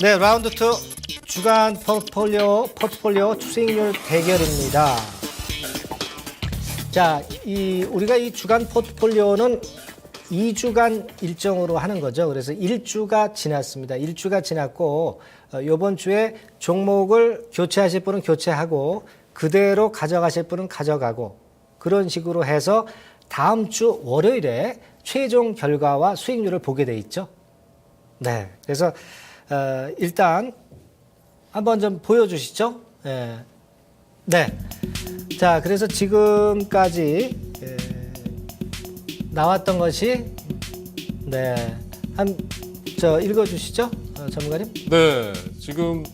네, 라운드 2 주간 포트폴리오 수익률 대결입니다. 자, 우리가 이 주간 포트폴리오는 2주간 일정으로 하는 거죠. 그래서 1주가 지났습니다. 1주가 지났고 이번 주에 종목을 교체하실 분은 교체하고 그대로 가져가실 분은 가져가고 그런 식으로 해서 다음 주 월요일에 최종 결과와 수익률을 보게 돼 있죠. 네, 그래서 일단 한번 좀 보여주시죠. 네. 네. 자, 그래서 지금까지 나왔던 것이 네, 읽어주시죠, 전문가님. 네, 지금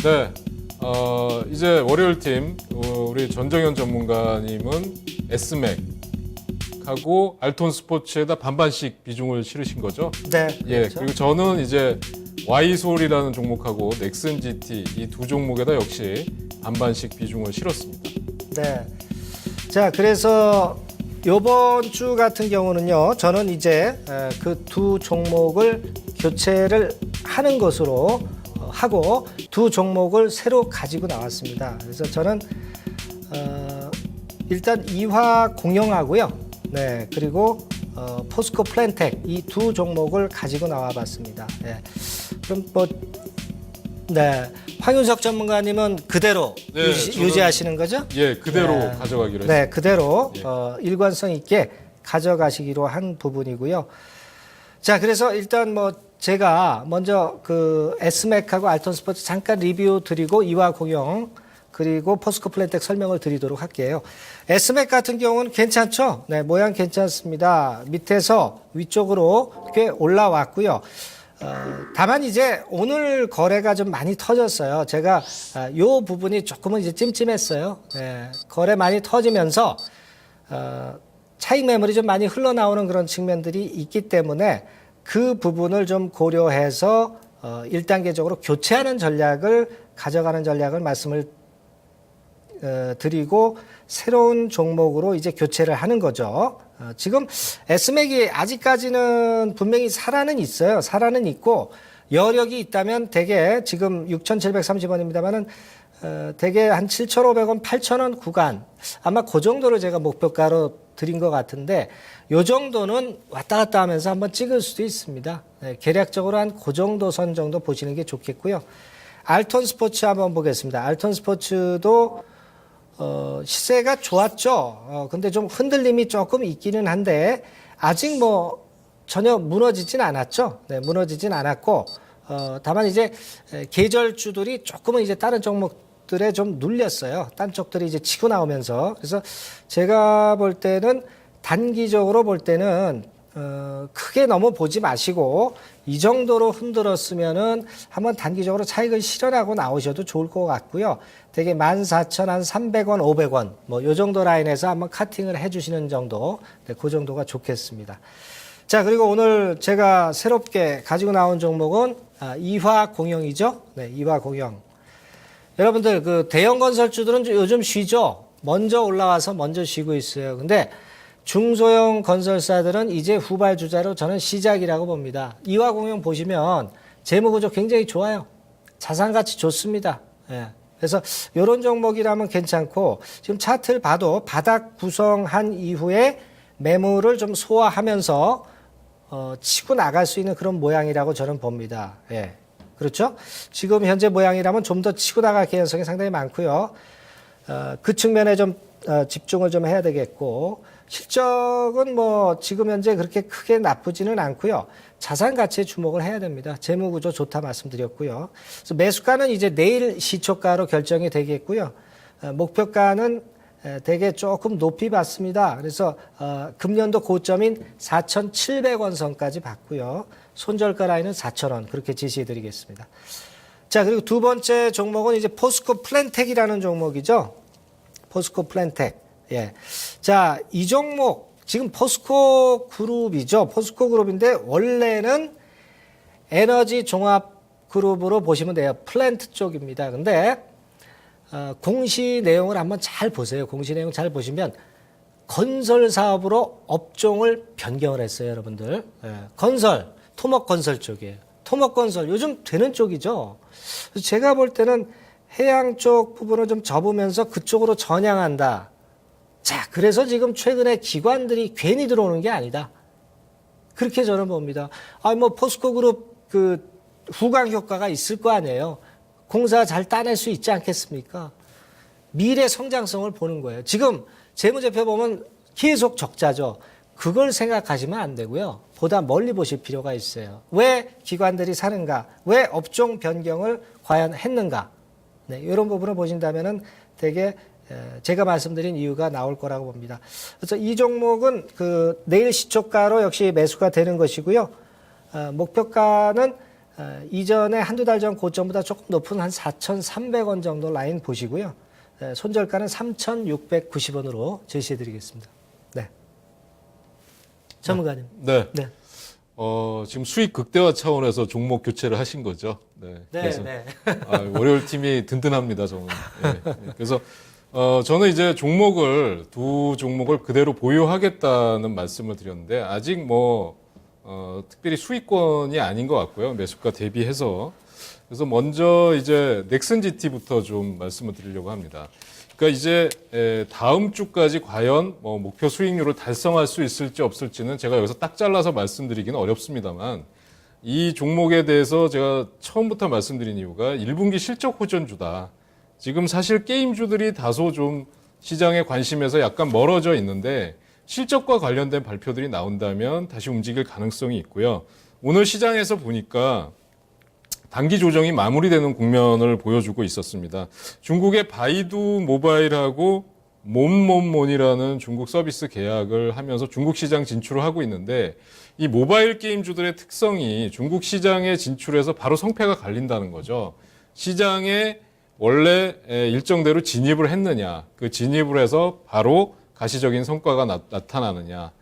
네, 이제 월요일 팀 우리 전정현 전문가님은 S맥하고 알톤 스포츠에다 반반씩 비중을 실으신 거죠? 네. 예, 그렇죠. 그리고 저는 이제 Y솔이라는 종목하고 넥슨 GT 이 두 종목에다 역시 반반씩 비중을 실었습니다. 네. 자, 그래서 요번 주 같은 경우는요, 저는 이제 그 두 종목을 교체를 하는 것으로 하고 두 종목을 새로 가지고 나왔습니다. 그래서 저는 일단 이화 공영하고요. 네, 그리고 포스코 플랜텍 이 두 종목을 가지고 나와봤습니다. 네. 그럼 네, 황윤석 전문가님은 그대로 네, 유지하시는 거죠? 예, 그대로 네. 가져가기로 했습니다. 네, 그대로 예. 일관성 있게 가져가시기로 한 부분이고요. 자, 그래서 일단 제가 먼저 그 S맥하고 알톤 스포츠 잠깐 리뷰 드리고 이화 공영 그리고 포스코 플랜텍 설명을 드리도록 할게요. S맥 같은 경우는 괜찮죠? 네, 모양 괜찮습니다. 밑에서 위쪽으로 꽤 올라왔고요. 다만 이제 오늘 거래가 좀 많이 터졌어요. 제가 요 부분이 조금은 이제 찜찜했어요. 네, 거래 많이 터지면서 차익 매물이 좀 많이 흘러나오는 그런 측면들이 있기 때문에 그 부분을 좀 고려해서 1단계적으로 교체하는 전략을 가져가는 전략을 말씀을 드리고 새로운 종목으로 이제 교체를 하는 거죠. 지금 S맥이 아직까지는 분명히 살아는 있어요. 살아는 있고 여력이 있다면 대개 지금 6,730원입니다만은 대개 한 7,500원, 8,000원 구간 아마 그 정도를 제가 목표가로 드린 것 같은데 요 정도는 왔다 갔다 하면서 한번 찍을 수도 있습니다. 네, 계략적으로 한 그 정도 선 정도 보시는 게 좋겠고요. 알톤 스포츠 한번 보겠습니다. 알톤 스포츠도 시세가 좋았죠. 근데 좀 흔들림이 조금 있기는 한데 아직 전혀 무너지진 않았죠. 네, 무너지진 않았고 다만 이제 계절주들이 조금은 이제 다른 종목들에 좀 눌렸어요. 딴 쪽들이 이제 치고 나오면서 그래서 제가 볼 때는 단기적으로 볼 때는 크게 너무 보지 마시고 이 정도로 흔들었으면은 한번 단기적으로 차익을 실현하고 나오셔도 좋을 것 같고요. 되게 14,300원, 500원 요 정도 라인에서 한번 카팅을 해주시는 정도, 네, 그 정도가 좋겠습니다. 자, 그리고 오늘 제가 새롭게 가지고 나온 종목은 이화 공영이죠. 네, 이화 공영. 여러분들 그 대형 건설주들은 요즘 쉬죠. 먼저 올라와서 먼저 쉬고 있어요. 근데 중소형 건설사들은 이제 후발주자로 저는 시작이라고 봅니다. 이화공영 보시면 재무구조 굉장히 좋아요. 자산가치 좋습니다. 예. 그래서 이런 종목이라면 괜찮고 지금 차트를 봐도 바닥 구성한 이후에 매물을 좀 소화하면서 치고 나갈 수 있는 그런 모양이라고 저는 봅니다. 예. 그렇죠? 지금 현재 모양이라면 좀 더 치고 나갈 개연성이 상당히 많고요. 그 측면에 좀 집중을 좀 해야 되겠고 실적은 지금 현재 그렇게 크게 나쁘지는 않고요. 자산 가치에 주목을 해야 됩니다. 재무구조 좋다 말씀드렸고요. 그래서 매수가는 이제 내일 시초가로 결정이 되겠고요. 목표가는 되게 조금 높이 봤습니다. 그래서 금년도 고점인 4,700원 선까지 봤고요. 손절가 라인은 4,000원 그렇게 지시해 드리겠습니다. 자, 그리고 두 번째 종목은 이제 포스코 플랜텍이라는 종목이죠. 포스코 플랜텍. 예. 자, 이 종목, 지금 포스코 그룹이죠. 포스코 그룹인데, 원래는 에너지 종합 그룹으로 보시면 돼요. 플랜트 쪽입니다. 근데, 공시 내용을 한번 잘 보세요. 공시 내용 잘 보시면, 건설 사업으로 업종을 변경을 했어요, 여러분들. 예. 건설, 토목 건설 쪽이에요. 토목건설 요즘 되는 쪽이죠. 그래서 제가 볼 때는 해양 쪽 부분을 좀 접으면서 그쪽으로 전향한다. 자, 그래서 지금 최근에 기관들이 괜히 들어오는 게 아니다. 그렇게 저는 봅니다. 포스코 그룹 그 후광 효과가 있을 거 아니에요. 공사 잘 따낼 수 있지 않겠습니까? 미래 성장성을 보는 거예요. 지금 재무제표 보면 계속 적자죠. 그걸 생각하시면 안 되고요. 보다 멀리 보실 필요가 있어요. 왜 기관들이 사는가? 왜 업종 변경을 과연 했는가? 네, 이런 부분을 보신다면은 되게 제가 말씀드린 이유가 나올 거라고 봅니다. 그래서 이 종목은 그 내일 시초가로 역시 매수가 되는 것이고요. 목표가는 이전에 한두 달 전 고점보다 조금 높은 한 4,300원 정도 라인 보시고요. 손절가는 3,690원으로 제시해 드리겠습니다. 네. 전문가님. 네. 네. 지금 수익 극대화 차원에서 종목 교체를 하신 거죠. 네. 네. 그래서 네. 월요일 팀이 든든합니다, 저는. 네. 그래서 저는 이제 두 종목을 그대로 보유하겠다는 말씀을 드렸는데 아직 특별히 수익권이 아닌 것 같고요. 매수가 대비해서. 그래서 먼저 이제 넥슨 GT부터 좀 말씀을 드리려고 합니다. 그러니까 이제 다음 주까지 과연 목표 수익률을 달성할 수 있을지 없을지는 제가 여기서 딱 잘라서 말씀드리기는 어렵습니다만 이 종목에 대해서 제가 처음부터 말씀드린 이유가 1분기 실적 호전주다. 지금 사실 게임주들이 다소 좀 시장의 관심에서 약간 멀어져 있는데 실적과 관련된 발표들이 나온다면 다시 움직일 가능성이 있고요. 오늘 시장에서 보니까 단기 조정이 마무리되는 국면을 보여주고 있었습니다. 중국의 바이두 모바일하고 몬몬몬이라는 중국 서비스 계약을 하면서 중국 시장 진출을 하고 있는데 이 모바일 게임주들의 특성이 중국 시장에 진출해서 바로 성패가 갈린다는 거죠. 시장에 원래 일정대로 진입을 했느냐, 그 진입을 해서 바로 가시적인 성과가 나타나느냐,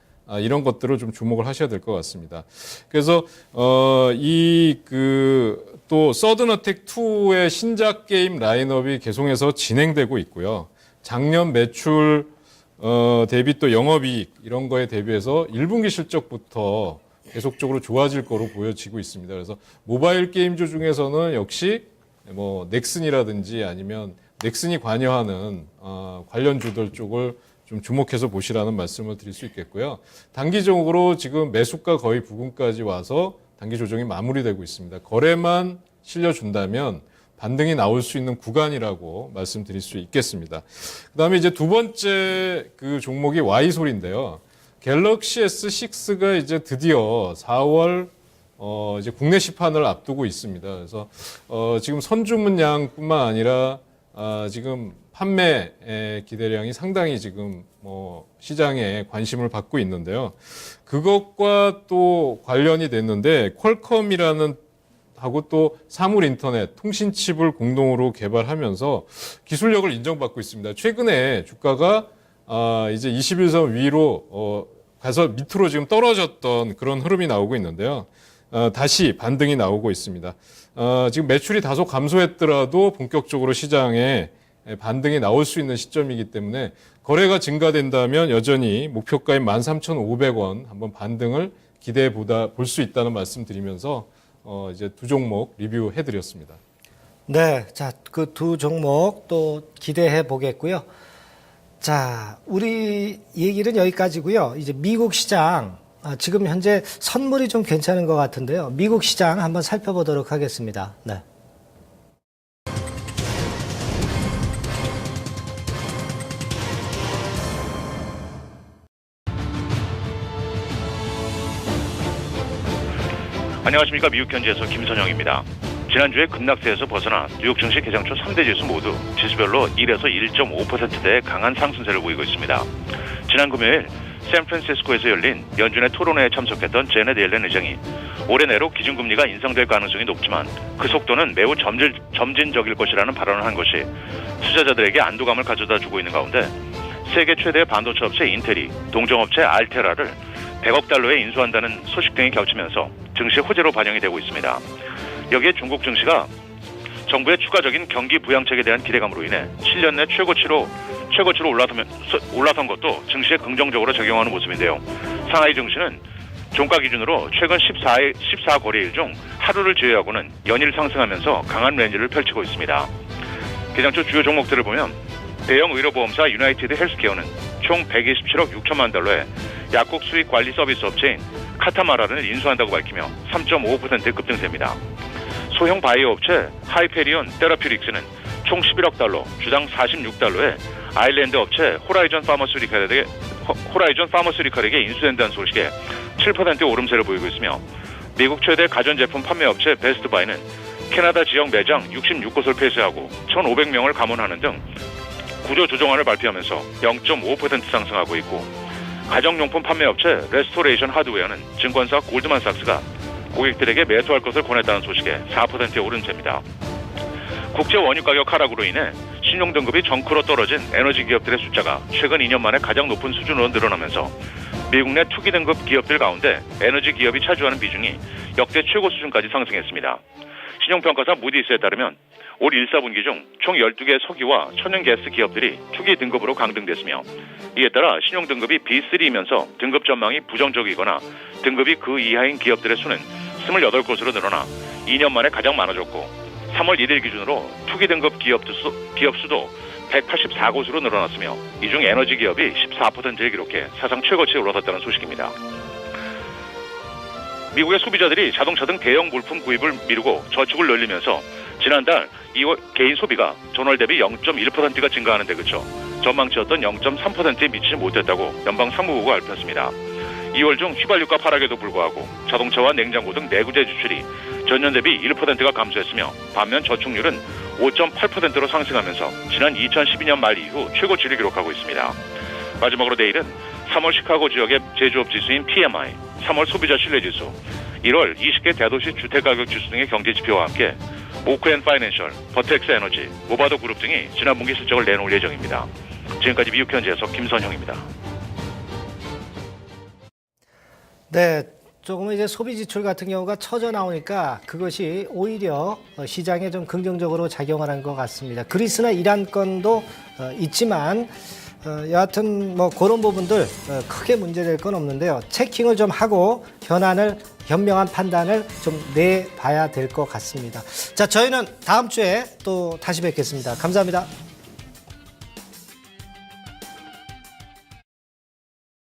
이런 것들을 좀 주목을 하셔야 될 것 같습니다. 그래서 또 서든어택 2의 신작 게임 라인업이 계속해서 진행되고 있고요. 작년 매출 대비 또 영업이익 이런 거에 대비해서 1분기 실적부터 계속적으로 좋아질 거로 보여지고 있습니다. 그래서 모바일 게임주 중에서는 역시 넥슨이라든지 아니면 넥슨이 관여하는 관련주들 쪽을 좀 주목해서 보시라는 말씀을 드릴 수 있겠고요. 단기적으로 지금 매수가 거의 부근까지 와서 단기 조정이 마무리되고 있습니다. 거래만 실려준다면 반등이 나올 수 있는 구간이라고 말씀드릴 수 있겠습니다. 그다음에 이제 두 번째 그 종목이 Y솔인데요. 갤럭시 S6가 이제 드디어 4월 이제 국내 시판을 앞두고 있습니다. 그래서 지금 선주문량뿐만 아니라 지금 판매 기대량이 상당히 지금 시장에 관심을 받고 있는데요. 그것과 또 관련이 됐는데 퀄컴이라는 하고 또 사물 인터넷 통신 칩을 공동으로 개발하면서 기술력을 인정받고 있습니다. 최근에 주가가 이제 21선 위로 가서 밑으로 지금 떨어졌던 그런 흐름이 나오고 있는데요. 다시 반등이 나오고 있습니다. 지금 매출이 다소 감소했더라도 본격적으로 시장에 반등이 나올 수 있는 시점이기 때문에 거래가 증가된다면 여전히 목표가인 13,500원 한번 반등을 기대해 볼 수 있다는 말씀 드리면서 이제 두 종목 리뷰해 드렸습니다. 네. 자, 그 두 종목 또 기대해 보겠고요. 자, 우리 얘기는 여기까지고요. 이제 미국 시장 지금 현재 선물이 좀 괜찮은 것 같은데요. 미국 시장 한번 살펴보도록 하겠습니다. 네. 안녕하십니까. 미국 현지에서 김선영입니다. 지난주에 급락세에서 벗어나 뉴욕 증시 개장 초 3대 지수 모두 지수별로 1에서 1.5%대의 강한 상승세를 보이고 있습니다. 지난 금요일 샌프란시스코에서 열린 연준의 토론회에 참석했던 제넷 옐렌 의장이 올해 내로 기준금리가 인상될 가능성이 높지만 그 속도는 매우 점진적일 것이라는 발언을 한 것이 투자자들에게 안도감을 가져다 주고 있는 가운데 세계 최대의 반도체 업체 인텔이 동종업체 알테라를 100억 달러에 인수한다는 소식 등이 겹치면서 증시 호재로 반영이 되고 있습니다. 여기에 중국 증시가 정부의 추가적인 경기 부양책에 대한 기대감으로 인해 7년 내 최고치로 올라선 것도 증시에 긍정적으로 작용하는 모습인데요. 상하이 증시는 종가 기준으로 최근 14 거래일 중 하루를 제외하고는 연일 상승하면서 강한 렌즈를 펼치고 있습니다. 개장초 주요 종목들을 보면 대형 의료보험사 유나이티드 헬스케어는 총 127억 6천만 달러의 약국 수익 관리 서비스 업체인 카타마라를 인수한다고 밝히며 3.5% 급등세입니다. 소형 바이오 업체 하이페리온 테라퓨릭스는 총 11억 달러, 주당 46달러에 아일랜드 업체 호라이전 파머스리컬에게 인수된다는 소식에 7%의 오름세를 보이고 있으며 미국 최대 가전제품 판매 업체 베스트바이는 캐나다 지역 매장 66곳을 폐쇄하고 1,500명을 감원하는 등 구조 조정안을 발표하면서 0.5% 상승하고 있고 가정용품 판매 업체 레스토레이션 하드웨어는 증권사 골드만삭스가 고객들에게 매수할 것을 권했다는 소식에 4%의 오름세입니다. 국제 원유 가격 하락으로 인해 신용등급이 정크로 떨어진 에너지 기업들의 숫자가 최근 2년 만에 가장 높은 수준으로 늘어나면서 미국 내 투기 등급 기업들 가운데 에너지 기업이 차지하는 비중이 역대 최고 수준까지 상승했습니다. 신용평가사 무디스에 따르면 올 1사분기 중 총 12개 석유와 천연가스 기업들이 투기 등급으로 강등됐으며 이에 따라 신용등급이 B3이면서 등급 전망이 부정적이거나 등급이 그 이하인 기업들의 수는 28곳으로 늘어나 2년 만에 가장 많아졌고 3월 1일 기준으로 투기 등급 기업 수도 184곳으로 늘어났으며 이 중 에너지 기업이 14%를 기록해 사상 최고치에 올라섰다는 소식입니다. 미국의 소비자들이 자동차 등 대형 물품 구입을 미루고 저축을 늘리면서 지난달 2월 개인 소비가 전월 대비 0.1%가 증가하는 데 그쳐 전망치였던 0.3%에 미치지 못했다고 연방상무부가 밝혔습니다. 2월 중 휘발유가 하락에도 불구하고 자동차와 냉장고 등 내구재 지출이 전년 대비 1%가 감소했으며 반면 저축률은 5.8%로 상승하면서 지난 2012년 말 이후 최고치를 기록하고 있습니다. 마지막으로 내일은 3월 시카고 지역의 제조업 지수인 PMI, 3월 소비자 신뢰지수, 1월 20개 대도시 주택가격 지수 등의 경제 지표와 함께 오크앤파이낸셜, 버텍스 에너지, 모바도 그룹 등이 지난 분기 실적을 내놓을 예정입니다. 지금까지 미국 현지에서 김선형입니다. 네, 조금 이제 소비 지출 같은 경우가 처져 나오니까 그것이 오히려 시장에 좀 긍정적으로 작용하는 것 같습니다. 그리스나 이란 건도 있지만 여하튼 뭐 그런 부분들 크게 문제될 건 없는데요. 체킹을 좀 하고 현명한 판단을 좀 내봐야 될 것 같습니다. 자, 저희는 다음 주에 또 다시 뵙겠습니다. 감사합니다.